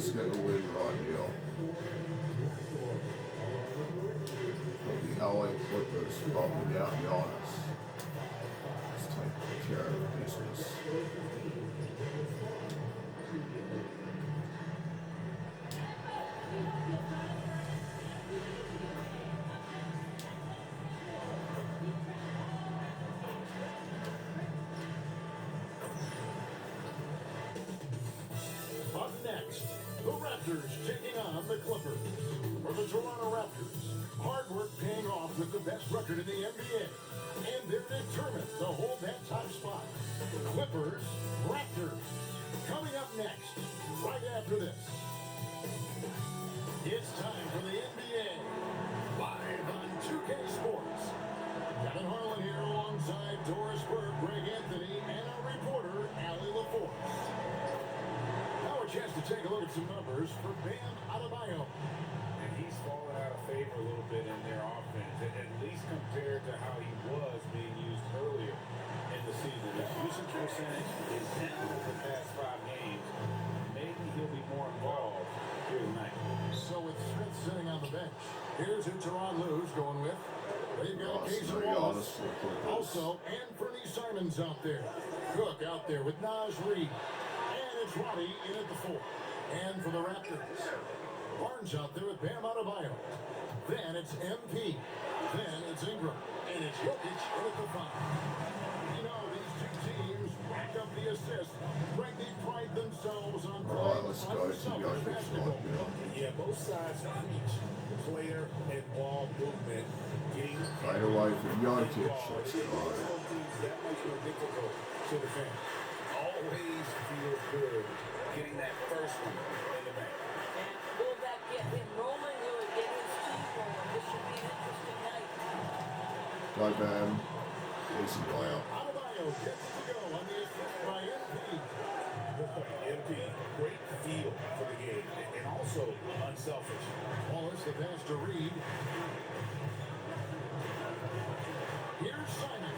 let's get the win right here. The LA Clippers, but without Giannis. Let's take care of business. Up next, the Raptors taking on the Clippers. For the Toronto Raptors, hard work paying off with the best record in the NBA. And they're determined to hold that top spot. Clippers, Raptors. Coming up next, right after this. It's time for the NBA. Live on 2K Sports. Kevin Harlan here alongside Doris Burke, Greg Anthony, and our reporter, Allie LaForce. Now a chance to take a look at some numbers for Bam Adebayo. And he's fallen out of favor a little bit in their offense, at least compared to how he was being used earlier in the season. His usage percentage is down in the past 5 games. Maybe he'll be more involved here tonight. So with Smith sitting on the bench, here's who Teron Lue's going with. They've got Casey Wallace. Also, Anthony Simons out there. Cook out there with Naz Reid. And it's Roddy in at the 4. And for the Raptors, Barnes out there with Bam Adebayo. Then it's MP. Then it's Ingram. And it's Jokic in at the 5. You know, these two teams rack up the assists. Right, they pride themselves on playing Let's go to Jokic basketball. Yeah, both sides preach player and ball movement. Getting Right away from Jokic. Let's go. That makes it difficult to defend. Always feels good getting that first one in the bank. And will that get him rolling? Will it get his team rolling? This should be an interesting night. Go Bam. Easy layup. Adebayo gets to go on the assist by MP. MP, great feel for the game and also unselfish. Wallace the pass to Reed. Here's Simon.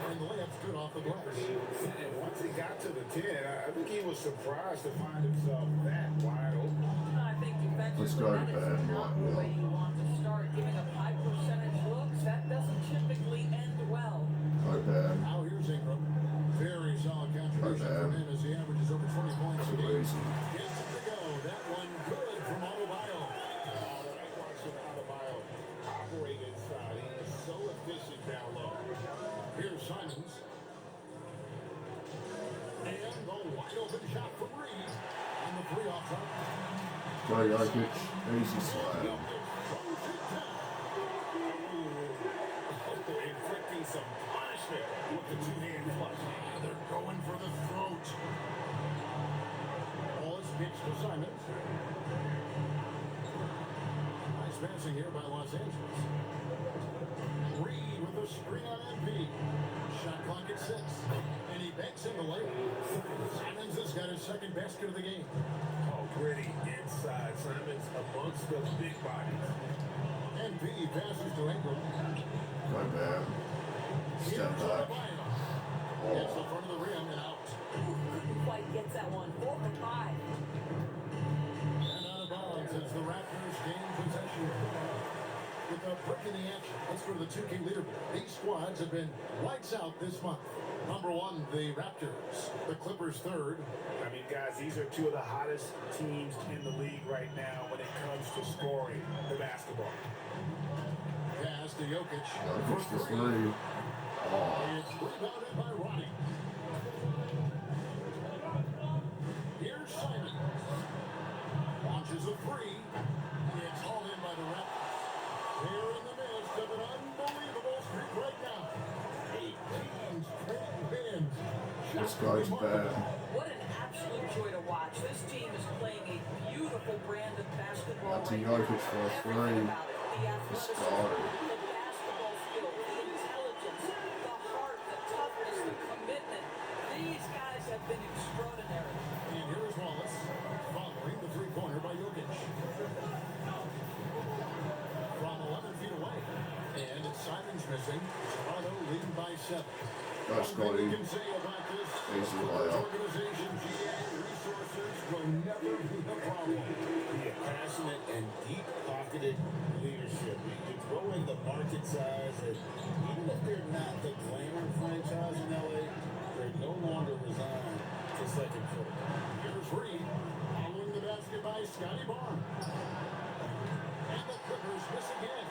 And the layup's good off the glass. And once he got to the 10, I think he was surprised to find himself that wide open. I think Let's defensively go that to is bed, not the way you want to start. Giving up high percentage looks, that doesn't typically end well. Go Bam. Now here's Ingram. Very solid contribution from him as he averages over 20 points a game. Easy. Gets it to go. That one good from Adebayo. Watching Adebayo operate inside. He is so efficient down low. Here's Simons. And the wide open shot from Reed. On the 3 off top. Go Jokic. Easy slam. Inflicting some punishment with the 2-hand flush. They're going for the throat. Wallace pitch to Simons. Nice passing here by Los Angeles. Reed with a screen on MP. Shot clock at 6. And he banks in the layup. Simons has got his second basket of the game. Oh, gritty inside. Simons amongst the big bodies. MP passes to Ingram. Go Bam. Here's Step back. Adebayo. Gets the front of the rim and out. Couldn't quite get that one. 4 for 5. And out of bounds as the Raptors gain possession. With a break in the action, let's go to the 2K leaderboard. These squads have been lights out this month. Number 1, the Raptors. The Clippers 3rd. I mean, guys, these are two of the hottest teams in the league right now when it comes to scoring the basketball. Pass to Jokic. Jokic for for 3. 3. Oh. It's rebounded by Roddy. Here's Simon. Launches a 3. It's hauled in by the Raptors. They're in the midst of an unbelievable streak right now. 8 teams trading bins. This guy's bad. What an absolute joy to watch. This team is playing a beautiful brand of basketball. That's a right Jokic now. for a Everything 3. about it. The athleticism, Scotty. the basketball skill, the intelligence, the heart, the toughness, the commitment. These guys have been extraordinary. And here's Wallace following the 3-pointer by Jokic. From 11 feet away. And Simon's missing. Toronto leading by 7. Go Scotty. You can say about this Easy layup. organization, GA resources will never be a problem. candid leadership. You throw in the market size, and even if they're not the glamour franchise in LA, they're no longer resigned to second fiddle. Here's Reed, following the basket by Scotty Barnes. And the Clippers miss again.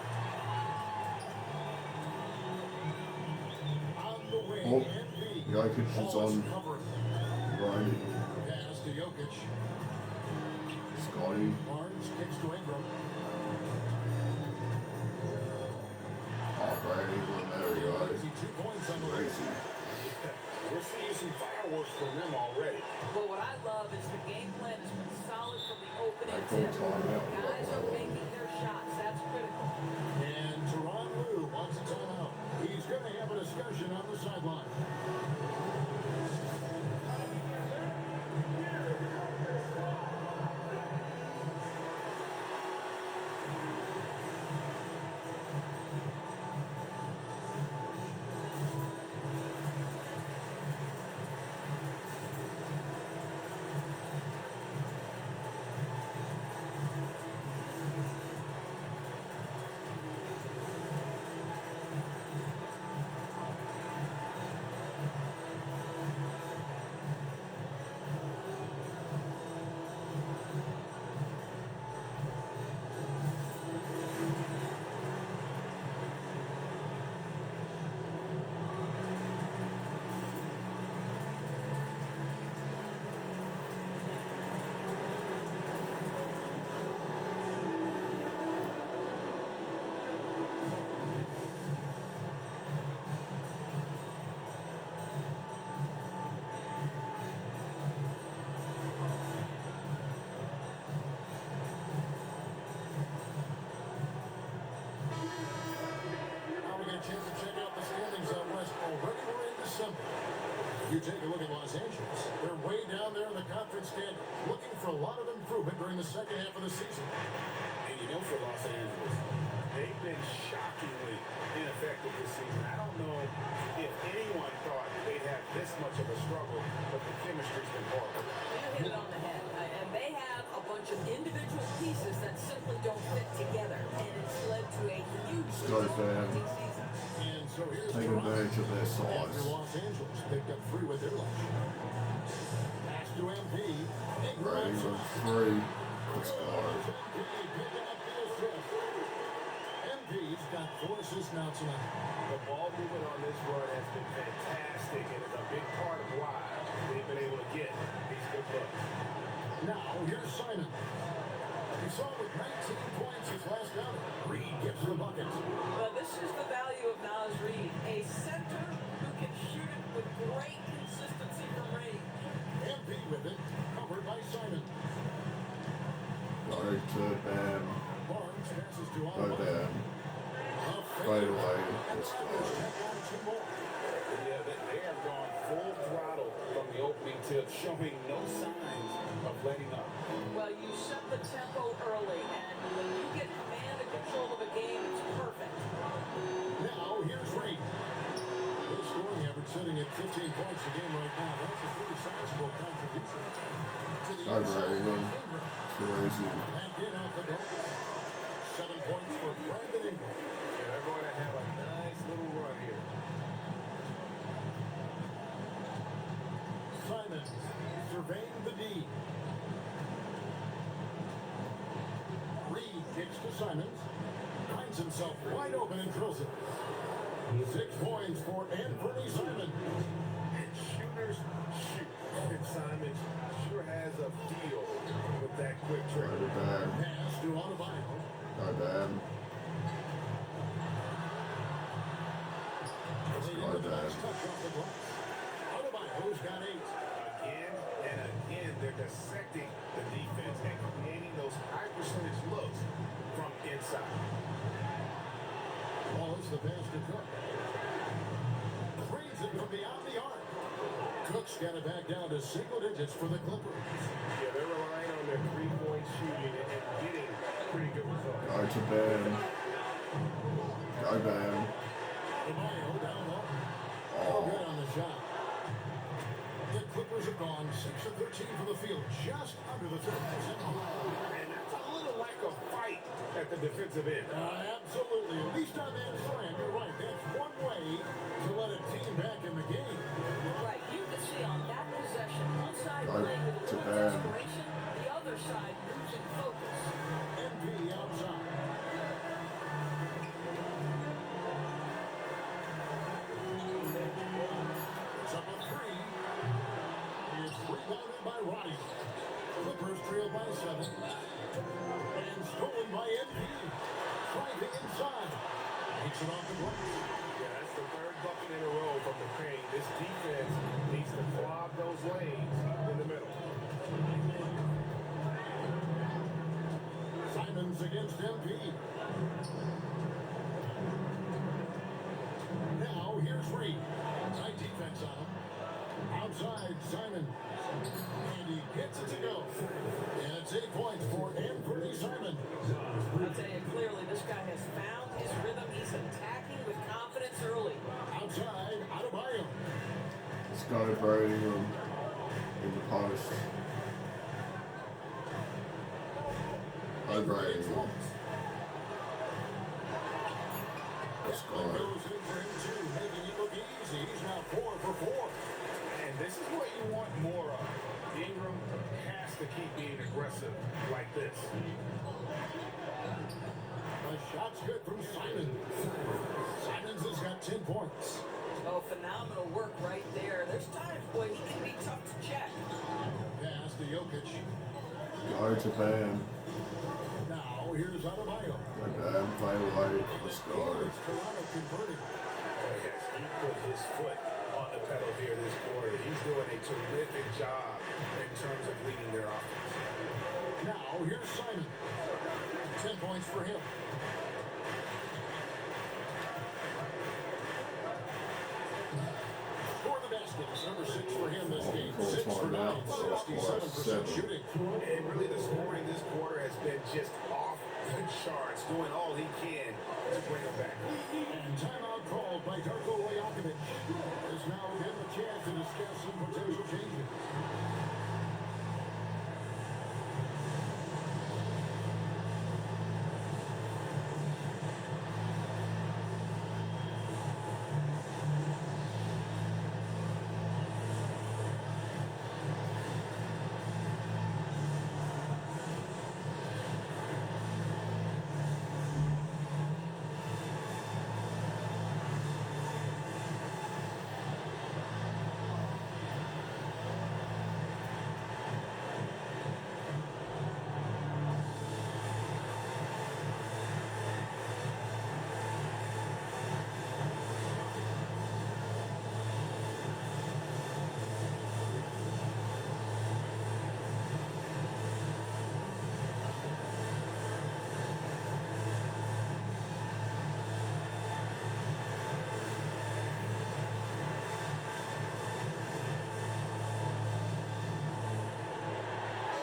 On the way, Oh, Embiid. Jokic is Ball on. covered. Right. Pass to Jokic. Scotty. Barnes kicks to Ingram. Oh, Brad Ingram. There we go. Easy 2 points on the way. Crazy. We're seeing some fireworks from them already. Well, what I love is the game plan has been solid from the opening Like full tip. timeout. Guys are making their shots. That's critical. And Teron Lue wants a timeout. He's going to have a discussion on the sideline. Now we get a chance to check out the standings out west. Already we're in December. You take a look at Los Angeles. They're way down there in the conference stand, looking for a lot of improvement during the second half of the season. And you know, for Los Angeles, they've been shockingly ineffective this season. I don't know if anyone thought they'd have this much of a struggle, but the chemistry's been horrible. You hit it on the head. And they have a bunch of individual pieces that simply don't fit together. And it's led to a huge Scotty Barnes. season. And so here's Take Toronto. advantage of their After size. Los Angeles picked up 3 with their lunch. Pass to MP. Brad Ingram. 3. Let's go. MP's got 4 assists now tonight. The ball movement on this run has been fantastic, and it's a big part of why they've been able to get these good looks. Now here's Simon. We saw with 19 points his last outing. Reed gets the bucket. Well, this is the value of Naz Reid, a center who can shoot it with great consistency from range. MP with it, covered by Simon. Go to Bam. Barnes passes to Go Oliver. Bam. Fade away. Let's go. Yeah, they have gone full throttle from the opening tip, showing no signs of letting up. Well, you set the tempo early, and when you get command and control of a game, it's perfect. Now here's Reed. His scoring average sitting at 15 points a game right now. That's a pretty sizable contribution. To the Go Brad inside, Ingram. Ingram. Too easy. Back in off the bench. 7 points for Brandon Ingram. Yeah, they're going to have a nice little run here. Simons surveying the D. Reed kicks to Simons. Finds himself wide open and drills it. 6 points for Anthony Simons. And shooters shoot. And Simon sure has a feel with that quick Go trigger. Bam. Pass to Adebayo. Go Bam. Let's go Bam. Touch off the glass. Adebayo's got 8. Again and again, they're dissecting the defense and creating those high percentage looks from inside. Ball is the pass to Cook. Frees it from beyond the arc. Cook's got it back down to single digits for the Clippers. Yeah, they're relying on their three-point shooting and getting pretty good results. Go to Bam. Go Bam. Adebayo down low. No good on the shot. The Clippers have gone 6 of 13 from the field, just under the 30% mark. And that's a little lack of fight at the defensive end. Absolutely. At least on that slam, you're right. That's one way to let a team back in the game. Right, you can see on that possession, one side Right, playing with a to little bad. desperation, the other side losing focus. MP outside. It's up a three. It's rebounded by Roddy. Clippers trail by 7. And stolen by MP. Driving inside. Takes it off the glass. Yeah, that's the third bucket in a row from the paint. This defense needs to clog those lanes in the middle. Simons against MP. Now here's Reed. Tight defense on him. Outside Simon. And he gets it to go. And it's 8 points for Anthony Simon. I'll tell you clearly, this guy has found his rhythm. He's attacking with confidence early. Outside Adebayo. Scotty Brady in the post. Brady. Score. Goes in for him too, making it look easy. He's now 4 for 4. And this is what you want more of. Ingram has to keep being aggressive like this. The shot's good from Simon. Simons has got 10 points. Oh, phenomenal work right there. There's times, boy, he can be tough to check. Pass to Jokic. Go to Bam. Now here's Adebayo. Bam play late. Let's go. Here's Toronto converting. Oh, yes, he put his foot on the pedal here this quarter. He's doing a terrific job in terms of leading their offense. Now here's Simon. 10 points for him. For the basket, it's number 6 for him this game. 6 for 9, 67% shooting. And really the scoring this quarter has been just off the charts, doing all he can to bring them back. And timeout called by Darko Rajakovic. Has now given a chance to discuss some potential changes.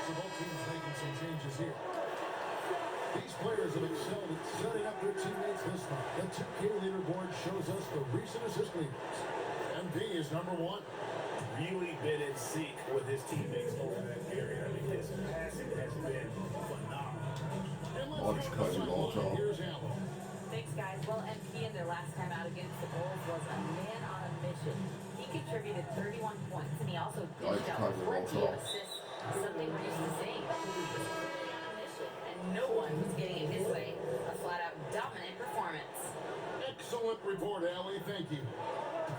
So both teams making some changes here. These players have excelled at setting up their teammates this month. The 2K leaderboard shows us the recent assist leaders. MD is number 1. Really been in sync with his teammates over that period. I mean, his passing has been phenomenal. And let's Watch go to the Cody sideline. Walton. Here's Allen. Thanks, guys. Well, MP in their last time out against the Bulls was a man on a mission. He contributed 31 points, and he also dished out Cody 14 Walton. assists. Something we're used to seeing. He was clearly on a mission, and no one was getting it his way. A flat-out dominant performance. Excellent report, Allie. Thank you.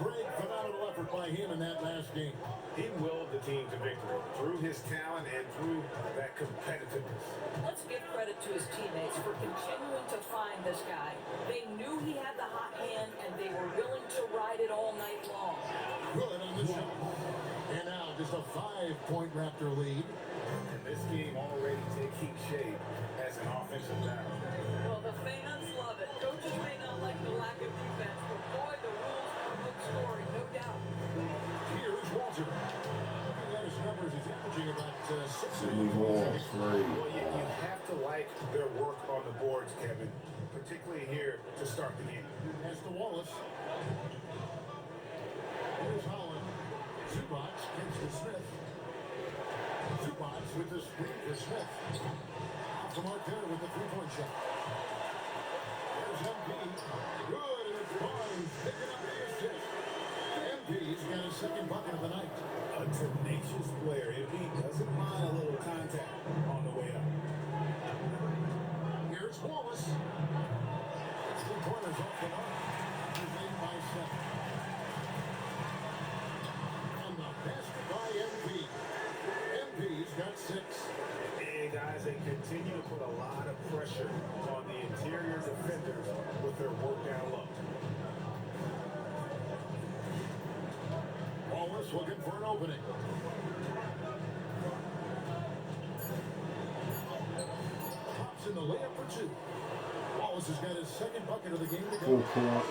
Great, phenomenal effort by him in that last game. He willed the team to victory through his talent and through that competitiveness. Let's give credit to his teammates for continuing to find this guy. They knew he had the hot hand, and they were willing to ride it all night long. Good on the shot. And now just a 5-point Raptor lead. And this game already taking shape as an offensive battle. Well, the fans love it. Coaches may not like the lack of defense, but boy, the rules are good scoring, no doubt. Here's Walter. Looking at his numbers, he's averaging about 6 Jimmy Wall, 3. Well, you have to like their work on the boards, Kevin, particularly here to start the game. As to Wallace. Here's Holland. Zubac gets to Smith. Zubac with the screen to Smith. off the mark there with the three-point shot. There's MP. Good, and it's Barnes picking up the assist. MP's got his second bucket of the night. A tenacious player. If he doesn't mind a little contact on the way up. Here's Wallace. It's 2 pointers off the mark. He's leading by 7. And the basket by MP. MP's got 6. And guys, they continue to put a lot of pressure on the interior defenders with their work down low. Wallace looking for an opening. Pops in the layup for 2. Wallace has got his second bucket of the game to Full go. court.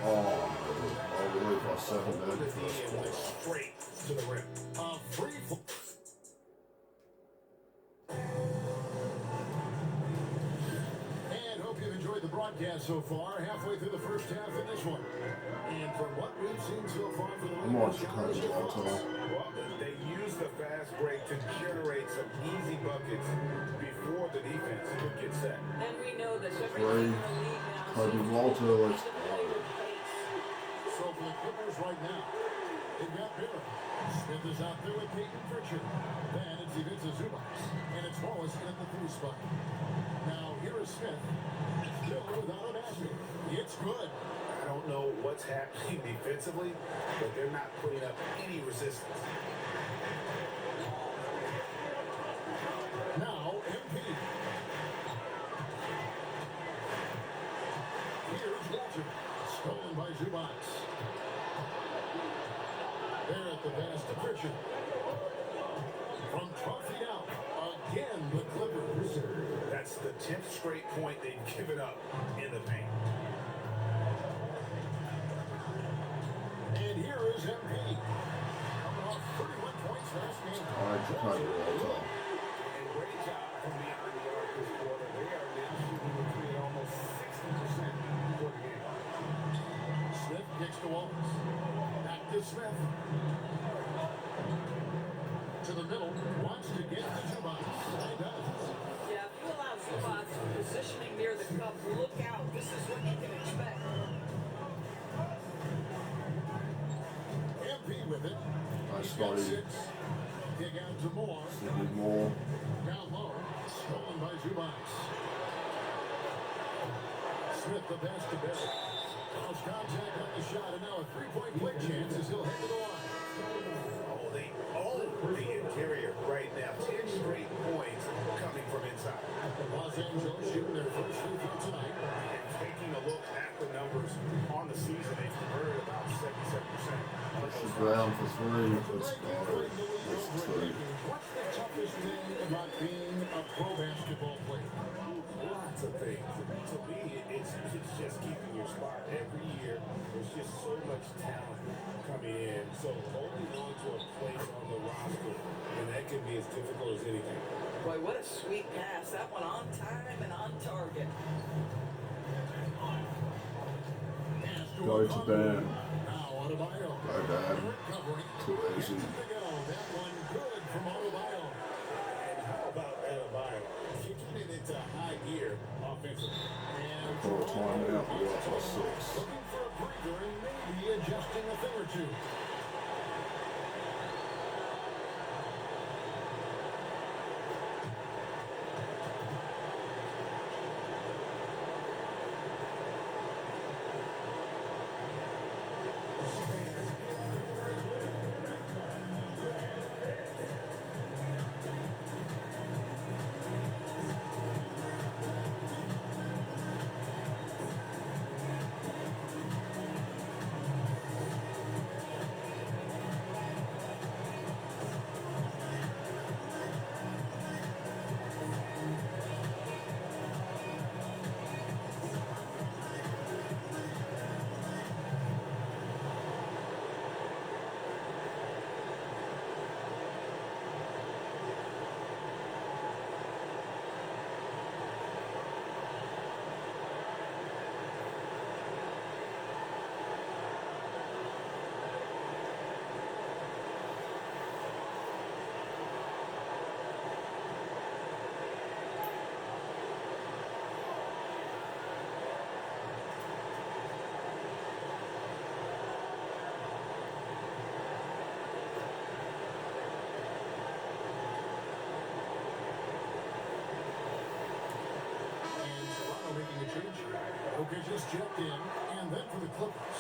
Oh, all the way by 7 there. First And went place. straight to the rim. A free flow. And hope you've enjoyed the broadcast so far. Halfway through the first half in this one. And from what we've seen so far for the I'm watching kind of Well, they use the fast break to generate some easy buckets before the defense could get set. And we know that every Ray, team in the league now Kobe seems to Walter, play let's with pace. So for the Clippers right now, they've got Miller. Smith is out there with Peyton Pritchard. Then it's Ivica Zubac. And it's Wallace in at the 3 spot. Now here is Smith. Still without a basket. It's good. I don't know what's happening defensively, but they're not putting up any resistance. Now MP. Here's Walter. Stolen by Zubac. There at the pass to Pritchard. From 12 feet out. Again, the Clippers. That's the 10th straight point they've given up in the paint. And here is MP. Coming off 31 points last game. All right, Chicago Walter. And great job from beyond the arc this quarter. They are now shooting between almost 60% for the game. Smith kicks to Wallace. Back to Smith. To the middle. Wants to get to Zubac. He does. Yeah, if you allow Zubac positioning near the cup, look out. This is what you can expect. MP with it. Nice He's got body. 6. Kick out to Moore. Need more. Down low. Stolen by Zubac. Smith the pass to Barry. Lost contact on the shot, and now a 3-point play chance as he'll head to the line. Oh, they own the interior right now. 10 straight points coming from inside. Los Angeles shooting their first free throw tonight. And taking a look at the numbers on the season, they've converted about 77%. She's ground for 3. Let's go. That's 2. What's the toughest thing about being a pro basketball player? Lots of things. To me, it's just keeping your spot. Every year, there's just so much talent coming in. So holding on to a place on the roster, and that can be as difficult as anything. Boy, what a sweet pass. That one on time and on target. Go to Ben. Now Adebayo. Go Ben. Recovering. Too easy. To go. That one good from Adebayo. And how about Adebayo? Kicking it into high gear offensively. And Full timeout. We are plus 6. looking for a breather and maybe adjusting a thing or two. a change. Jokic is checked in, and then for the Clippers.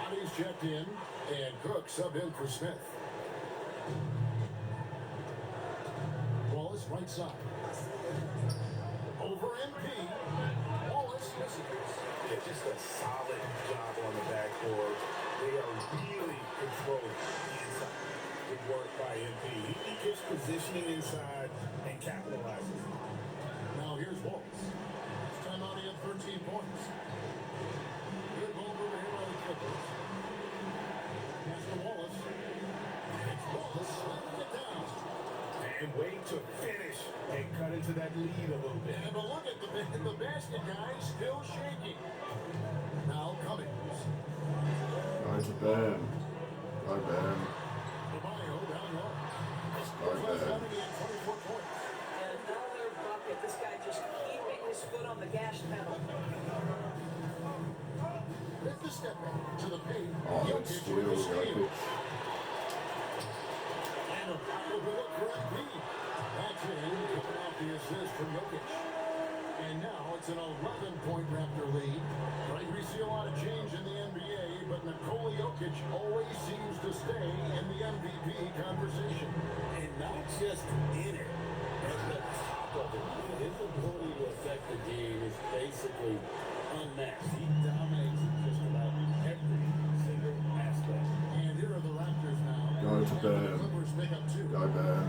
Bodies checked in, and Cook sub in for Smith. Wallace right side. Over MP. Wallace misses. Yeah, just a solid job on the backboard. They are really controlling the inside. Good work by MP. He gets positioning inside and capitalizes. Now here's Wallace. This time out he had 13 points. Good ball over here by the Clippers. Pass to Wallace. It's Wallace slamming it down. And wait to finish and cut into that lead a little bit. And but look at the basket, guys, still shaking. Now Cummings. Going to Bam. Go Bam. Adebayo down low. Go Bam. He had 24 points. And another bucket. This guy just keeping his foot on the gas pedal. With the step back to the paint. Oh, Jokic that's steal, with the steal. Jokic. And a pocket look for Embiid. That's in, coming off the assist from Jokic. And now it's an 11-point Raptor lead. Right, we see a lot of change in the NBA, but Nikola Jokic always seems to stay in the MVP conversation. And not just in it, at the top of it. His ability to affect the game is basically unmatched. He dominates in just about every single aspect. And here are the Raptors now. Go to And bed. the Clippers pick up 2. Go Bam.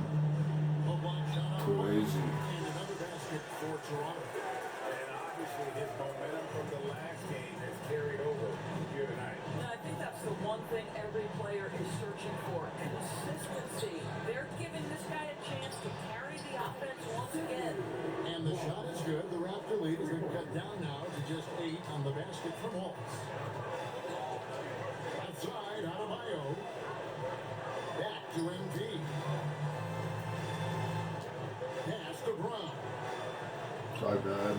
Low block shot out Too of the easy. And another basket for Toronto. And obviously his momentum from the last game has carried over here tonight. And I think that's the one thing every player is searching for. Consistency. They're giving this guy a chance to carry the offense once again. And the shot is good. The Raptor lead has been cut down now to just 8 on the basket from Wallace. Outside, Adebayo. Back to MP. Pass to Brown. Go Bam.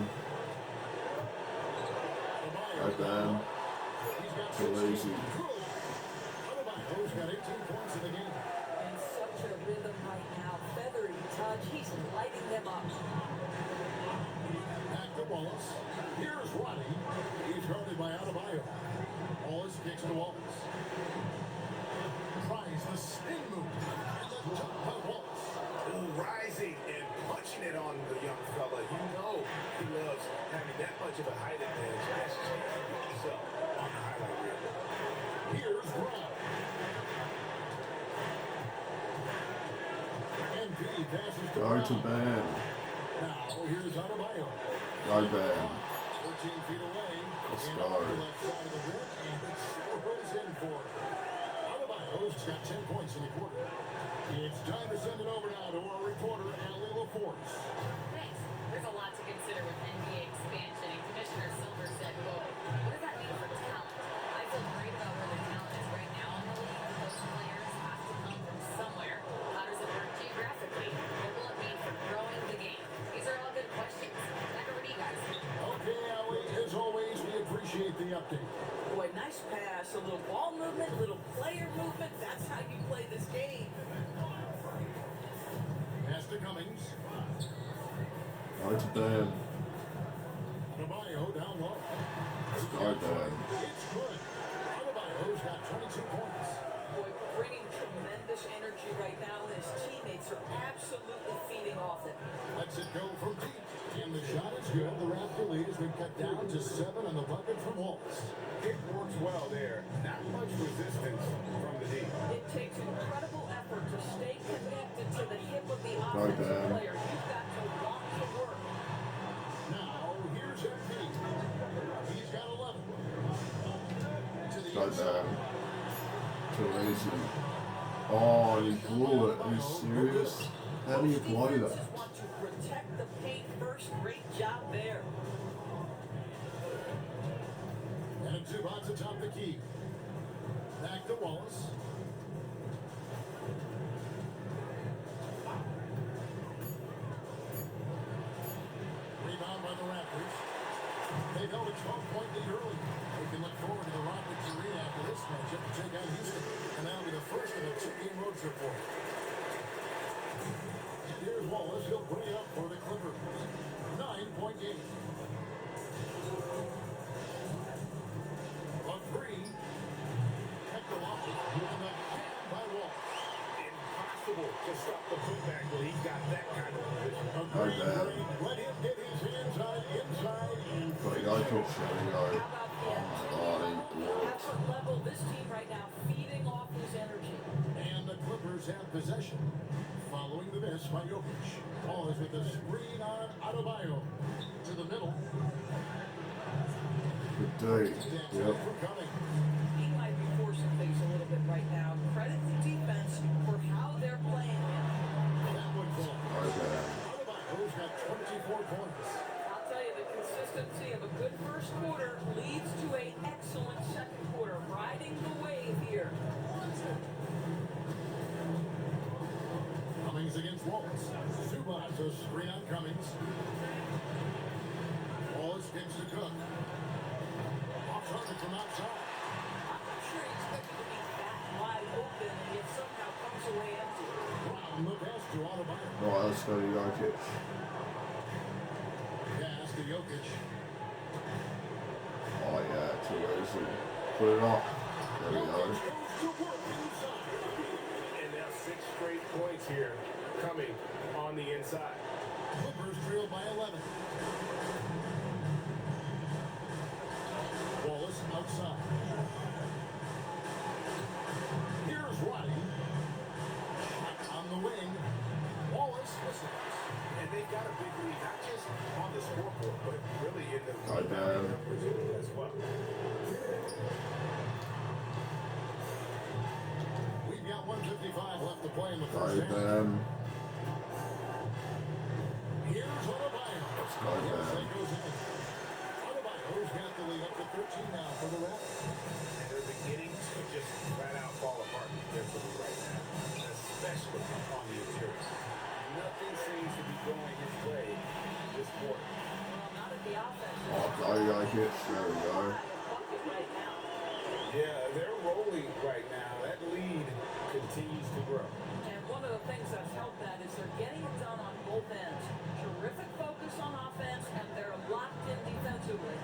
Go Adebayo. Bam. He's got Too 16. lazy. Good. Adebayo's got 18 points in the game. In such a rhythm right now. Feathery touch. He's lighting them up. Back to Wallace. Here's Roddy. He's guarded by Adebayo. Wallace kicks to Wallace. Tries the spin move. And the jump by Wallace. Ooh, rising and punching it on the young fella. You know he loves having that much of a height advantage. That's himself on the highlight reel. Here's Brown. MP passes to Go to Brown. Bam. Now here's Adebayo. Go Bam. 14 feet away. Let's And go. off the left side of the rim. And it swirls in for it. Adebayo's got 10 points in the quarter. It's time to send it over now to our reporter, Allie LaForce. Thanks. There's a lot to consider with NBA expansion, and Commissioner Silver said, quote, what does that mean for talent? I feel great about where the talent is right now in the league. Those players have to come from somewhere. How does it work geographically? What will it mean for growing the game? These are all good questions. Back over to you guys. Okay, Allie, as always, we appreciate the update. Boy, nice pass. A little ball movement, a little player movement. That's how you play this game. Pass to Cummings. Go to Bam. Adebayo down low. Go Bam. It's good. Adebayo's got 22 points. Boy, bringing tremendous energy right now, and his teammates are absolutely feeding off it. Lets it go from deep. And the shot is good. The Raptor lead has been cut down to 7 on the bucket from Wallace. It works well there. Not much resistance from the deep. It takes incredible effort to stay connected to the hip of the Dan. offensive player. You've got to want to work. Now, here's MP. He's got 11. To the Go inside. Bam. Too easy. Oh, you blew it. Are you serious? How do you blow Defenses that? want to protect the paint first. Great job there. And Zubats atop the key. Back to Wallace. Rebound by the Raptors. They've held a 12-point lead early. We can look forward to the Rockets arena after this matchup to take on Houston. And that'll be the first of a 2-game road trip for them. And here's Wallace. He'll bring it up for the Clippers. 9-point game. can stop the putback when he's got that kind of position. Agreed, bad. Green. Let him get his hands on it inside. But you gotta catch that, you go. How about the Oh my god, he worked. effort level? This team right now feeding off his energy. And the Clippers have possession. Following the miss by Jokic. Ball is with the screen on Adebayo. To the middle. Good day. That's Yep. for coming. He might be forcing things a little bit right now. Credit the defense for how they're playing him. That one fall. Okay. Adebayo's got 24 points. I'll tell you, the consistency of a good first quarter leads to an excellent second quarter. Riding the wave here. Cummings against Wallace. Zubac, a screen on Cummings. Wallace gets to Cook. Off target from outside. I'm not sure he expected to be that wide open and yet somehow comes away empty. Brown the pass to Adebayo. Right, let's go to Jokic. Pass to Jokic. Oh yeah, too easy. Put it up. There we go. Jokic goes to work inside. And now 6 straight points here coming on the inside. Clippers trail by 11. Wallace outside. Here's Roddy. Shot on the wing. Wallace misses. And they've got a big lead, not just on the scoreboard, but really in the Right there. numbers as well. We've got 1:55 left to play in the first Right half. then. Here's Adebayo. Let's go, Yes, man. that goes in. Adebayo's got the lead up to 13 now for the Raptors. And they're beginning to just flat out fall apart defensively right now, especially on the interior. Nothing seems to be going his way this quarter. Well, not at the offense. Oh, go Jokic. There we go. Bucket right now. Yeah, they're rolling right now. That lead continues to grow. And one of the things that's helped that is they're getting it done on both ends. Terrific focus on offense, and they're locked in defensively.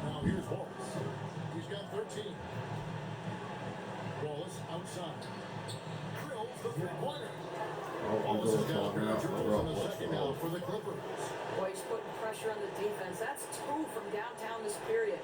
Now here's Wallace. He's got 13. Wallace outside. Drills the three-pointer. Oh, I'm Wallace has going got talking 3 out. drills in the Let's second now go. for the Clippers. Boy, he's putting pressure on the defense. That's 2 from downtown this period.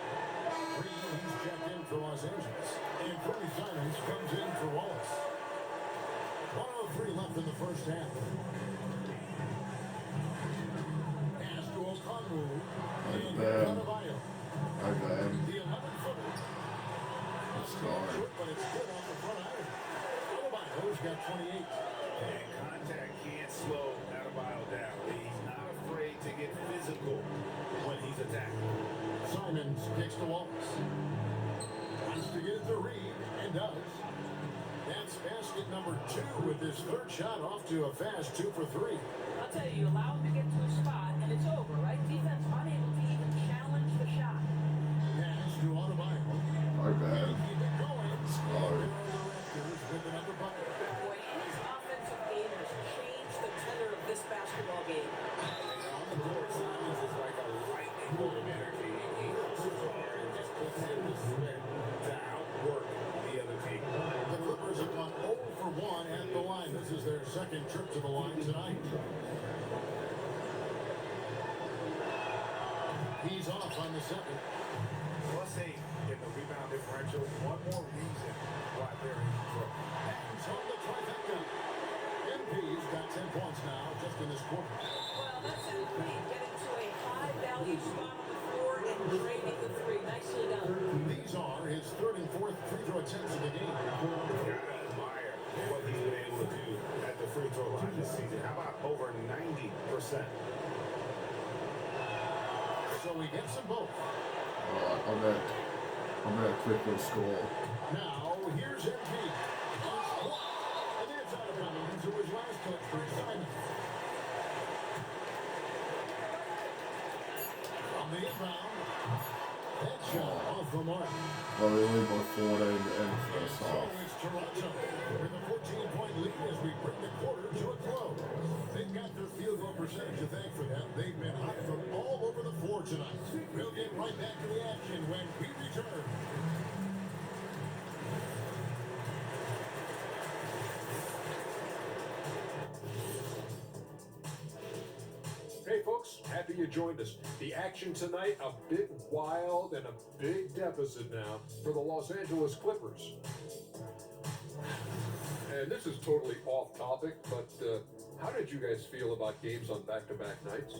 He's checked in for Los Angeles. And Bernie Simons comes in for Wallace. 1:03 left in the first half. Pass to Okongwu. And Adebayo. Okay. The 11-footer. Let's go. But it's good off the front iron. Adebayo's got 28. And contact can't slow Adebayo down. He's not afraid to get physical when he's attacked. Simons kicks to Wallace. Wants to get it to Reed, and does. That's basket number 2 with his third shot off to a fast 2 for 3. I'll tell you, you allow him to get to a spot, and it's over, right? Defense unable to even challenge the shot. Pass to Adebayo. Okay. Keep it going. Let's go. There are the Raptors with another bucket. Boy, his offensive game has changed the tenor of this basketball game. On the court, Simons is like a lightning bolt of energy. He hustles hard and just puts in the sweat to outwork the other team. The Clippers have gone second trip to the line tonight. He's off on the second. +8 in the rebound differential. One more reason why they're in trouble. Hands on the trifecta. MP's got 10 points now just in this quarter. Well, that's MP getting to a high-value spot on the floor and draining the three. Nicely done. These are his third and fourth free throw attempts of the game. Gotta admire what he's been able to do at the free throw line this season. How about over 90%? So he gets them both. I'm gonna quickly score. Now, here's MP. And that's out of bounds. It was last touch for Simon. On the inbound. Headshot off the mark. Well, we lead by 14 in the first So half. it's Toronto with a 14-point lead as we bring the quarter to a close. They've got their field goal percentage to thank for that. They've been hot from all over the floor tonight. We'll get right back to the action when we return. Hey folks, happy you joined us. The action tonight, a bit wild and a big deficit now for the Los Angeles Clippers. And this is totally off topic, but how did you guys feel about games on back-to-back nights?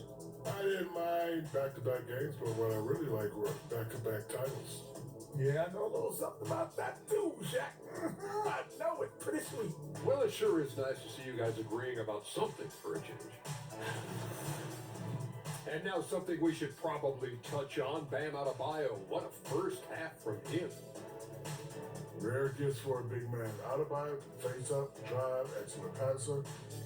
I didn't mind back-to-back games, but what I really like were back-to-back titles. Yeah, I know a little something about that too, Shaq. I know it. Pretty sweet. Well, it sure is nice to see you guys agreeing about something for a change. And now something we should probably touch on, Bam Adebayo. What a first half from him. Rare gifts for a big man. Adebayo can face up, drive, excellent passer.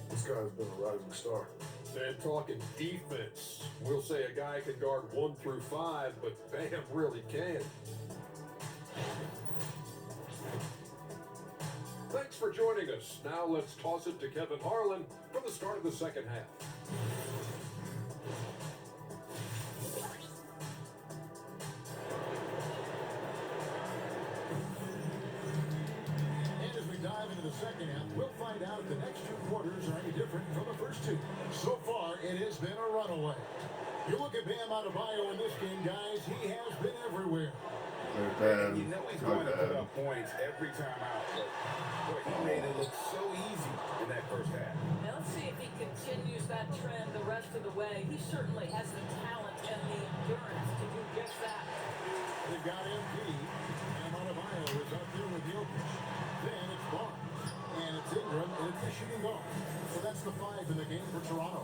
This guy's been a rising star. And talking defense, we'll say a guy can guard 1 through 5, but Bam really can. Thanks for joining us. Now let's toss it to Kevin Harlan for the start of the second half. And as we dive into the second half, we'll find out if the next two quarters are any different from the first two. So far, it has been a runaway. You look at Bam Adebayo in this game, guys, he has been everywhere. And you know he's going to put up points every time out, but boy, he made it look so easy in that first half. Now let's see if he continues that trend the rest of the way. He certainly has the talent and the endurance to do just that. They've got MP, and Adebayo is up there with Jokic. Then it's Barnes, and it's Ingram, and it's the shooting guard. So that's the 5 in the game for Toronto.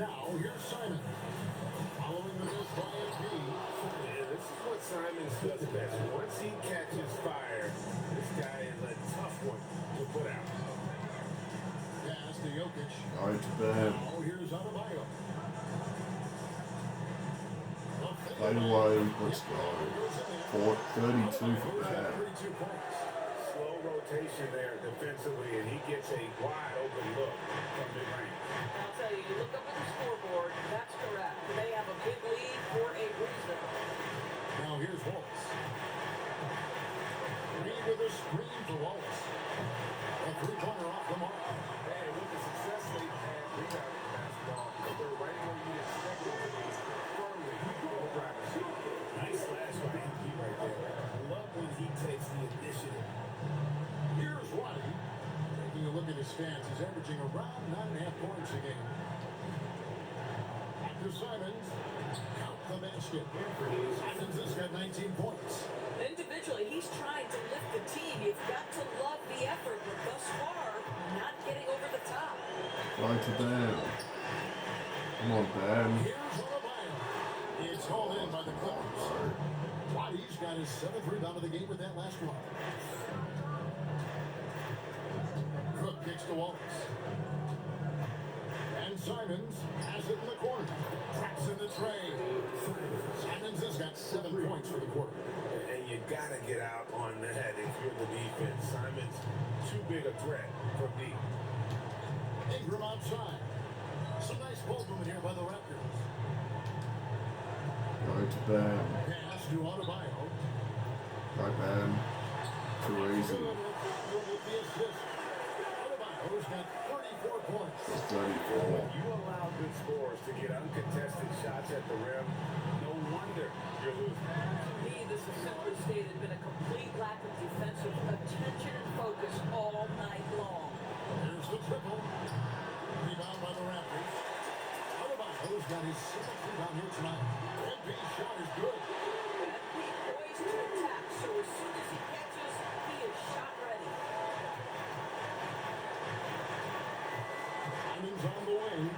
Now, here's Simon. Following the miss by MP. Yeah, this is what Simons does best. Once he catches fire, this guy is a tough one to put out. Pass to Jokic. Going to Bam. Now, here's Adebayo. Anyway, let's go. 32 for Bam. 32 points. Slow rotation there defensively, and he gets a wide open look from mid-range. I'll tell you, you look up at the scoreboard, that's correct. They have a big lead for a reason. Now here's Wallace. Reed with a screen for Wallace. A three-pointer off the mark. Hey, with the success they've had rebounding the basketball, they're right where you expect them to be, firmly in the driver's seat. Nice slash by MP right there. I love when he takes the initiative. Here's Roddy. Taking a look at his stats, he's averaging around 9.5 points a game. After Simons, count the basket. Simons has got 19 points. Individually, he's trying to lift the team. You've got to love the effort, but thus far, not getting over the top. Going to Bam. Come on, Bam. Here's Adebayo. It's hauled in by the Clippers. Roddy's got his 7th rebound of the game with that last one. Cook kicks to Wallace. And Simons has it in the corner. Traps in the tray. Simons has got 7 points for the quarter. And you gotta get out on that if you're the defense. Simon's too big a threat from deep. Ingram outside. Some nice ball movement here by the Raptors. Going to Bam. Pass to Adebayo. Go Bam. Too easy. Good with the assist. Adebayo's got 34 points. It's 34. When you allow good scorers to get uncontested shots at the rim, no wonder you're losing. To me, this has simply stated been a complete lack of defensive attention and focus all night long. Here's the triple. Rebound by the Raptors. Adebayo's got his 7th rebound here tonight. MP's shot is good. And he poised to attack, so as soon as he catches, he is shot ready. Simon's on the wing.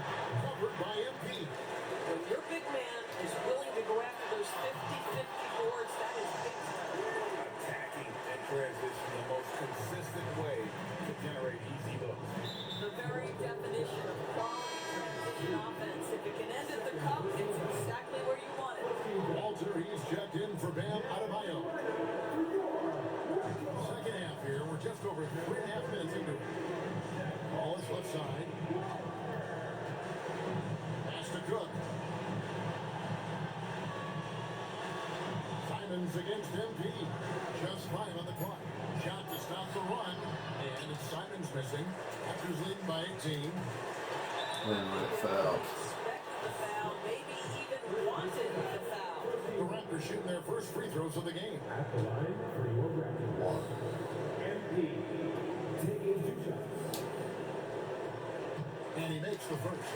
Covered by MP. When your big man is willing to go after those 50-50 boards, that is big time. Attacking and transition, the most consistent way to generate easy looks. The very definition of quality transition offense. If it can end at the cup, it's exactly where you want it. Walter, he's checked in for Bam Adebayo. Second half here. We're just over 3.5 minutes into it. Ball is left side. Pass to Cook. Simons against MP. Just 5 on the clock. Shot to stop the run. And it's Simons missing. Raptors leading by 18. And with foul. Expected the foul, maybe even wanted the foul. The Raptors shooting their first free throws of the game. At the line for your Raptors. MP taking 2 shots. And he makes the first.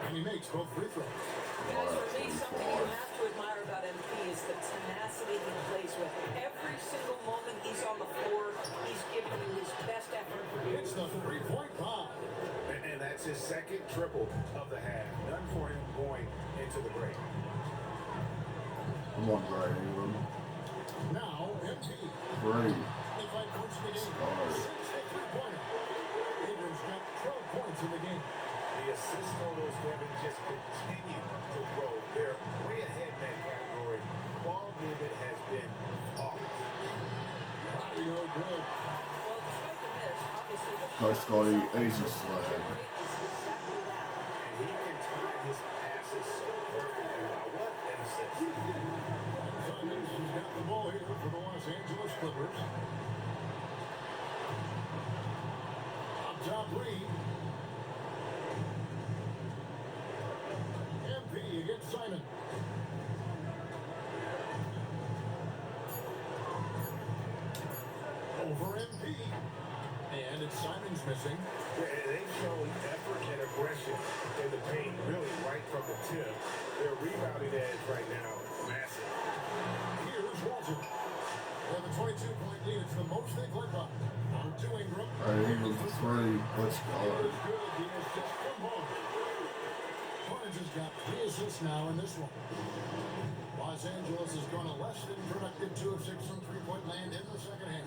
And he makes both free throws. Guys, for me, something you have to admire about MP is the tenacity he plays with. Every single moment he's on the floor, he's giving you his best effort. It's the three-point bomb. And that's his second triple of the half. None for him going into the break. Come on, Gray Ingram. Now, MP. 3. 25 points in the game. Stars. 6 3-pointer. Ingram's got 12 points in the game. The assist totals, Kevin, just continue to grow. They're way ahead in that category. Ball movement has been off. Audio good. Well, despite the miss, obviously the Go, Scotty. Easy And slab. he can time his passes so perfectly. Wow, what an assist. Simons has got the ball here for the Los Angeles Clippers. Up top three. MP against Simon. Over MP. And it's Simons missing. They've shown effort and aggression in the paint, really right from the tip. Their rebounding edge right now, massive. Here's Walter. They have a 22-point lead. It's the most they've led by. Number 2, Ingram. Gray Ingram for 3. Let's He go. is good. He assists from home. Barnes has got 3 assists now in this one. Los Angeles has gone a less than productive 2 of 6 from three-point land in the second half.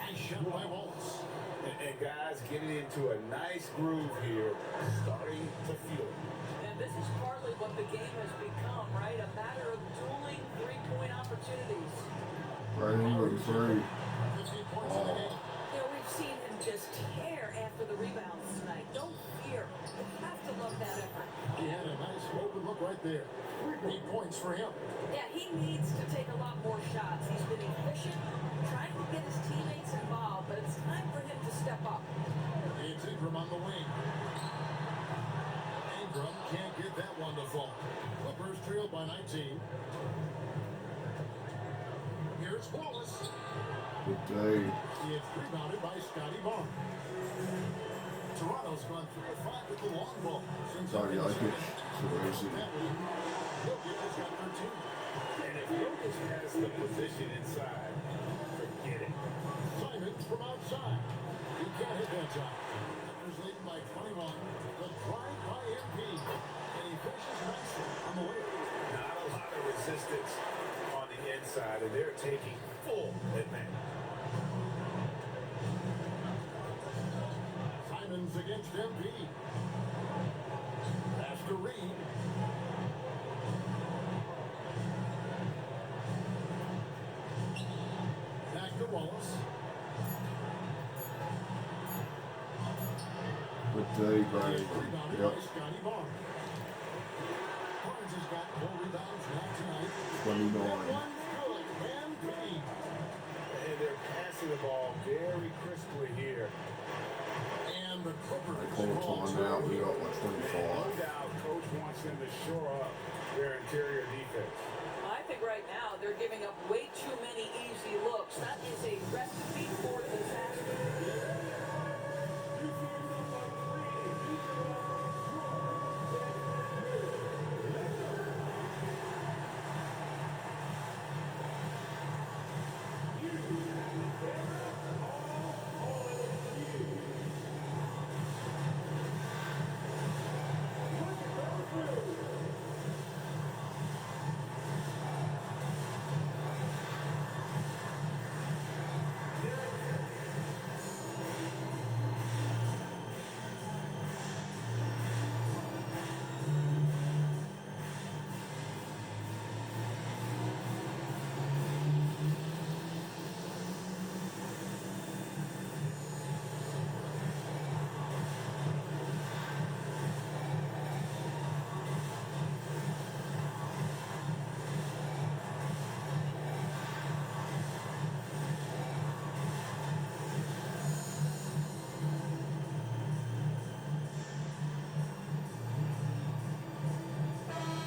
Nice shot by Wallace. And guys getting into a nice groove here, starting to feel it. And this is partly what the game has become, right? A matter of dueling three-point opportunities. Gray Ingram 3. 15 points in the game. You know, we've seen him just tear after the rebounds tonight. Don't fear. You have to love that effort. He had a nice open look right there. 8 points for him. Yeah, he needs to take a lot more shots. He's been efficient, trying to get his teammates involved, but it's time for him to step up. It's Ingram on the wing. Ingram can't get that one to fall. Clippers trailed by 19. Here's Wallace. Good day. It's rebounded by Scotty Barnes. Toronto's gone 3 of 5 with the long ball. Since Sorry, I get too easy. Jokic has got 13. And if Jokic has the position inside, forget it. Simons from outside. He can't hit that shot. Clippers leading by 21. The drive by MP. And he finishes nicely on the way. Not a lot of resistance on the inside, and they're taking full advantage. Simons against MP. Pass to Reed. Back to Wallace. Good day, Gray He is Ingram. rebounded Yep. by Scotty Barnes. Barnes has got 4 rebounds now tonight. 29. One good, MP. And they're passing the ball very crisply here. And the Clippers They call timeout. We got like No 25. doubt, coach wants them to shore up their interior defense. I think right now they're giving up way too many easy looks. That is a recipe for disaster.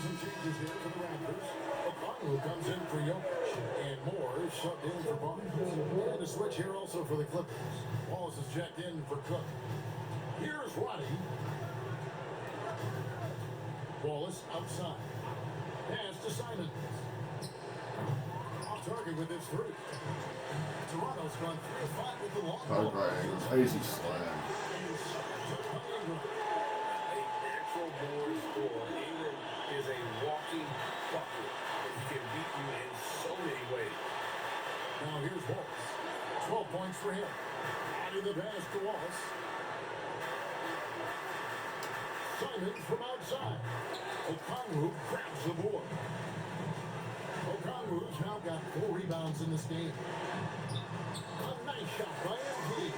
Some changes here for the Raptors. Okongwu comes in for Jokic, and Moore is subbed in for Barnes. And a switch here also for the Clippers. Wallace is checked in for Cook. Here's Roddy. Wallace outside. Pass to Simon. Off target with his 3. Toronto's gone 3 of 5 with the long ball. Okay, easy slam. A natural born scorer. Ingram is a walking bucket. And he can beat you in so many ways. Now here's Wallace. 12 points for him. Out of the pass to Wallace. Simon from outside. Okongwu grabs the board. Okongwu's now got 4 rebounds in this game. A nice shot by MP.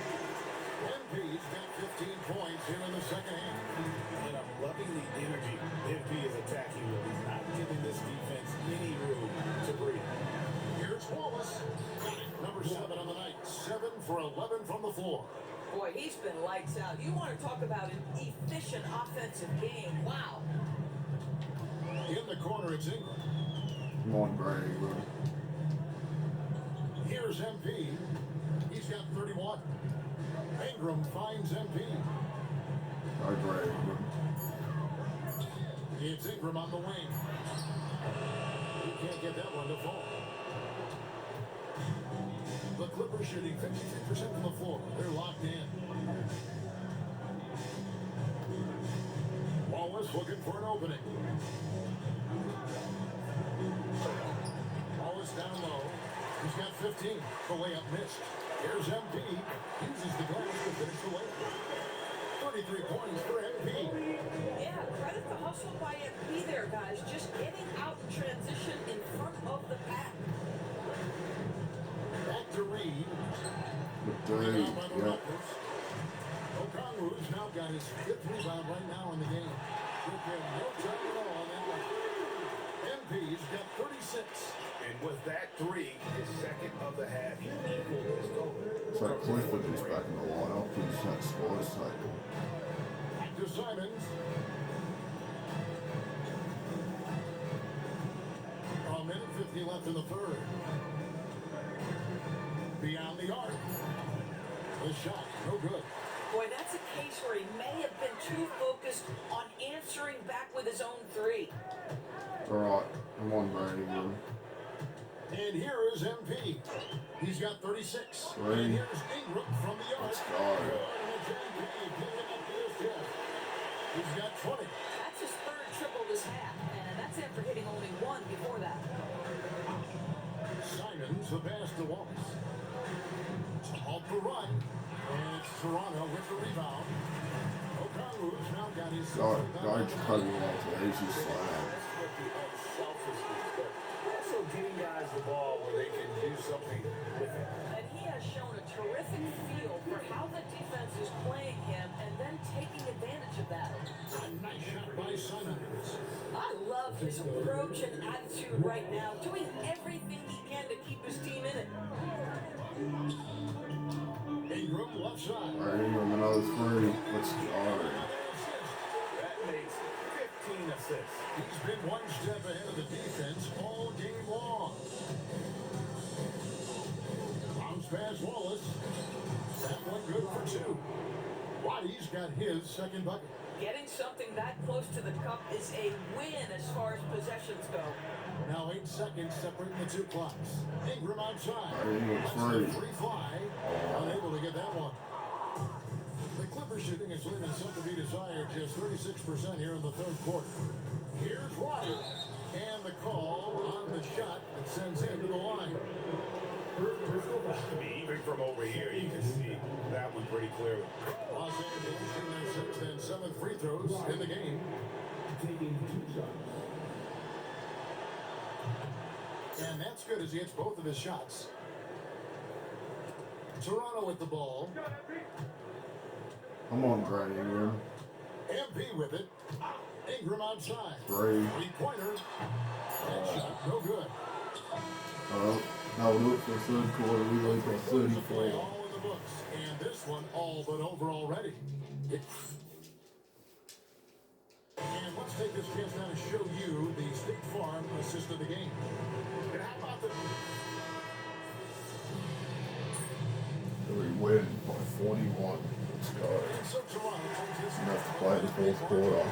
MP's got 15 points here in the second half. And I'm loving the energy MP is attacking with. He's not giving this defense any room to breathe. Here's Wallace. Number 7 on the night. 7 for 11 from the floor. Boy, he's been lights out. You want to talk about an efficient offensive game. Wow. In the corner, it's Ingram. Come on, Brady. Here's MP. He's got 31. Ingram finds MP. Go, Brady. It's Ingram on the wing. He can't get that one to fall. The Clippers shooting 53% from the floor. They're locked in. Wallace looking for an opening. Wallace down low. He's got 15. The layup missed. Here's MP. Uses the glass to finish the layup. 33 points for MP. Yeah, credit the hustle by MP there, guys. Just getting out in transition in front of the pack. Back to Reed. Brady, Now by the yeah. Raptors. Okongwu's now got his 5th rebound right now in the game. Took him no time at all on that one. MP's got 36. And with that 3, his second of the half, he equaled his total. So Clifford is back in the lineup. He's not scores table. Back to Simons. A minute 50 left in the third. Beyond the arc. The shot, no good. Boy, that's a case where he may have been too focused on answering back with his own 3. Alright, come on, Brady. And here is MP. He's got 36. Right. And here's Ingram from the arc. Let's go. And it's MP picking up his chest. He's got 20. That's his 3rd triple this half, and that's after hitting only 1 before that. Simons, the pass to Wallace. Off the run. And it's Toronto with the rebound. Okongwu's now got his Guard cutting off the easy slam. That's what the unselfishness, but also getting guys the ball where they can do something with it. And he has shown a terrific feel for how the defense is playing him and then taking advantage of that. A nice shot by by Simons. I love his approach and attitude right now, doing everything he can to keep his team in it. Ingram left side. All right, Ingram, another 3. Let's go. All right. That makes 15 assists. He's been one step ahead of the defense all game long. Bounce pass Wallace. That one good for 2. Waddy's got his second bucket. Getting something that close to the cup is a win as far as possessions go. Now 8 seconds separating the 2 clocks. Ingram outside. Ingram Lets free. the free fly. Unable to get that one. The Clippers shooting is leaving some to be desired. Just 36% here in the third quarter. Here's Ryder. And the call on the shot that sends him to the line. I mean, even from over here, you can see that one pretty clearly. Los Angeles shooting their 6th and 7th free throws in the game. Taking 2 shots. And that's good as he hits both of his shots. Toronto with the ball. Come on, Brad Ingram. MP with it. Ingram outside. 3. 3-pointer. That shot no good. Now we'll do it for the third quarter. We lead by Play 34. all in the books. And this one all but over already. And let's take this chance now to show you the State Farm assist of the game. And how about the... We win by 41. Let's go. And so Toronto takes this Enough to play the fourth quarter.